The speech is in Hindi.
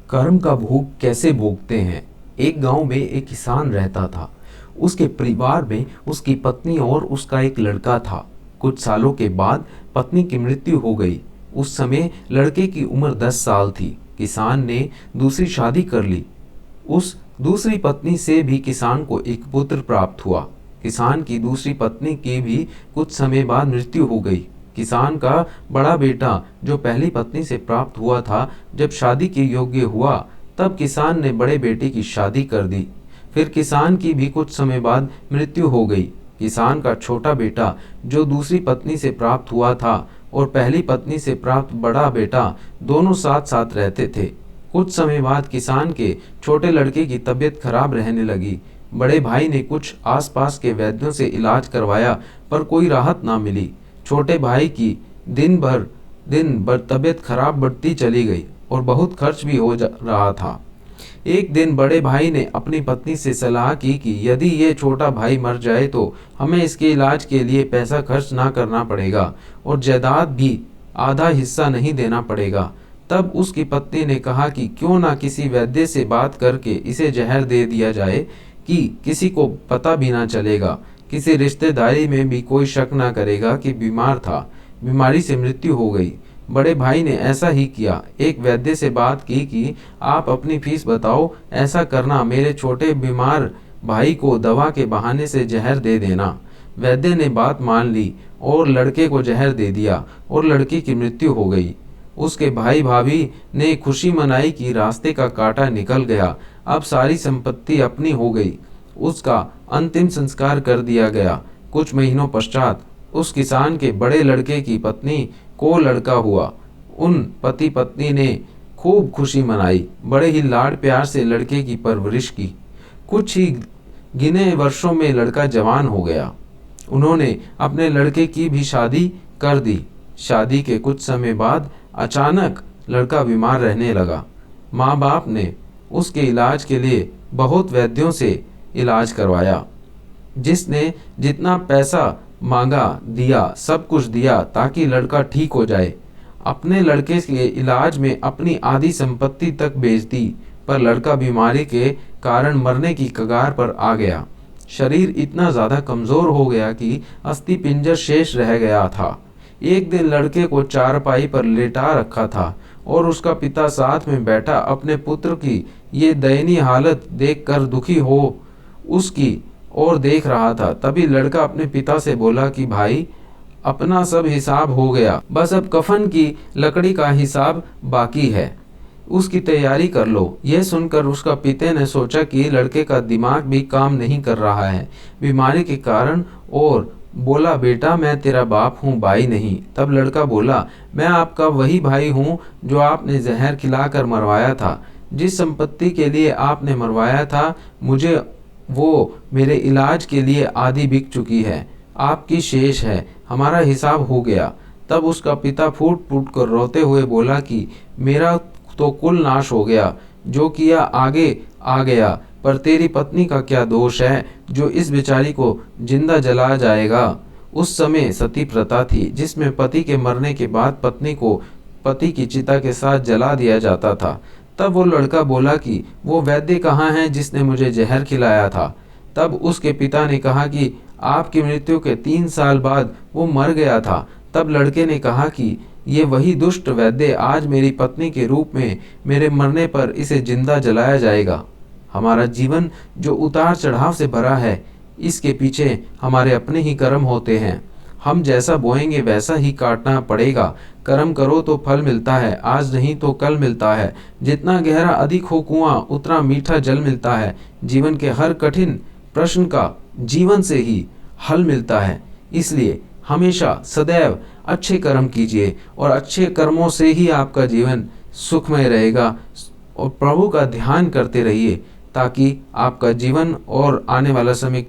कर्म का भोग कैसे भोगते हैं। एक गांव में एक किसान रहता था। उसके परिवार में उसकी पत्नी और उसका एक लड़का था। कुछ सालों के बाद पत्नी की मृत्यु हो गई। उस समय लड़के की उम्र 10 साल थी। किसान ने दूसरी शादी कर ली। उस दूसरी पत्नी से भी किसान को एक पुत्र प्राप्त हुआ। किसान की दूसरी पत्नी की भी कुछ समय बाद मृत्यु हो गई। किसान का बड़ा बेटा जो पहली पत्नी से प्राप्त हुआ था, जब शादी के योग्य हुआ तब किसान ने बड़े बेटे की शादी कर दी। फिर किसान की भी कुछ समय बाद मृत्यु हो गई। किसान का छोटा बेटा जो दूसरी पत्नी से प्राप्त हुआ था और पहली पत्नी से प्राप्त बड़ा बेटा दोनों साथ साथ रहते थे। कुछ समय बाद किसान के छोटे लड़के की तबीयत खराब रहने लगी। बड़े भाई ने कुछ आसपास के वैद्यों से इलाज करवाया, पर कोई राहत ना मिली। छोटे भाई की दिन भर तबीयत खराब बढ़ती चली गई और बहुत खर्च भी हो रहा था। एक दिन बड़े भाई ने अपनी पत्नी से सलाह की कि यदि ये छोटा भाई मर जाए तो हमें इसके इलाज के लिए पैसा खर्च ना करना पड़ेगा और जायदाद भी आधा हिस्सा नहीं देना पड़ेगा। तब उसकी पत्नी ने कहा कि क्यों ना किसी वैद्य से बात करके इसे जहर दे दिया जाए कि किसी को पता भी ना चलेगा, किसी रिश्तेदारी में भी कोई शक ना करेगा कि बीमार था। बीमारी से मृत्यु हो गई। बड़े भाई ने ऐसा ही किया। एक वैद्य से बात की कि आप अपनी फीस बताओ, ऐसा करना, मेरे छोटे बीमार भाई को दवा के बहाने से जहर दे देना। वैद्य ने बात मान ली और लड़के को जहर दे दिया और लड़की की मृत्यु हो गई। उसके भाई भाभी ने खुशी मनाई कि रास्ते का कांटा निकल गया, अब सारी संपत्ति अपनी हो गई। उसका अंतिम संस्कार कर दिया गया। कुछ महीनों पश्चात उस किसान के बड़े लड़के की पत्नी को लड़का हुआ। उन पति पत्नी ने खूब खुशी मनाई, बड़े ही लाड प्यार से लड़के की परवरिश की। कुछ ही गिने वर्षों में लड़का जवान हो गया। उन्होंने अपने लड़के की भी शादी कर दी। शादी के कुछ समय बाद अचानक लड़का बीमार रहने लगा। माँ बाप ने उसके इलाज के लिए बहुत वैद्यों से इलाज करवाया। जिसने जितना पैसा मांगा दिया, सब कुछ दिया ताकि लड़का ठीक हो जाए। अपने लड़के के इलाज में अपनी आधी संपत्ति तक बेच दी, पर लड़का बीमारी के कारण मरने की कगार पर आ गया। शरीर इतना ज्यादा कमजोर हो गया कि अस्थि पिंजर शेष रह गया था। एक दिन लड़के को चारपाई पर लेटा रखा था और उसका पिता साथ में बैठा अपने पुत्र की ये दयनीय हालत देखकर दुखी हो उसकी और देख रहा था। तभी लड़का अपने पिता से बोला कि भाई, अपना सब हिसाब हो गया, बस अब कफन की लकड़ी का हिसाब बाकी है, उसकी तैयारी कर लो। यह सुनकर उसका पिता ने सोचा कि लड़के का दिमाग भी काम नहीं कर रहा है बीमारी के कारण, और बोला, बेटा मैं तेरा बाप हूँ, भाई नहीं। तब लड़का बोला, मैं आपका वही भाई हूँ जो आपने जहर खिलाकर मरवाया था। जिस संपत्ति के लिए आपने मरवाया था, मुझे वो मेरे इलाज के लिए आधी बिक चुकी है, आपकी शेष है, हमारा हिसाब हो गया। तब उसका पिता फूट फूट कर रोते हुए बोला कि मेरा तो कुल नाश हो गया, जो किया आगे आ गया, पर तेरी पत्नी का क्या दोष है जो इस बेचारी को जिंदा जला जाएगा। उस समय सती प्रथा थी, जिसमें पति के मरने के बाद पत्नी को पति की चिता के साथ जला दिया जाता था। तब वो लड़का बोला कि वो वैद्य कहाँ है जिसने मुझे जहर खिलाया था। तब उसके पिता ने कहा कि आपकी मृत्यु के 3 साल बाद वो मर गया था। तब लड़के ने कहा कि ये वही दुष्ट वैद्य आज मेरी पत्नी के रूप में मेरे मरने पर इसे जिंदा जलाया जाएगा। हमारा जीवन जो उतार चढ़ाव से भरा है, इसके पीछे हमारे अपने ही कर्म होते हैं। हम जैसा बोएंगे वैसा ही काटना पड़ेगा। कर्म करो तो फल मिलता है, आज नहीं तो कल मिलता है। जितना गहरा अधिक हो कुआं, उतना मीठा जल मिलता है। जीवन के हर कठिन प्रश्न का जीवन से ही हल मिलता है। इसलिए हमेशा सदैव अच्छे कर्म कीजिए और अच्छे कर्मों से ही आपका जीवन सुखमय रहेगा। और प्रभु का ध्यान करते रहिए ताकि आपका जीवन और आने वाला समय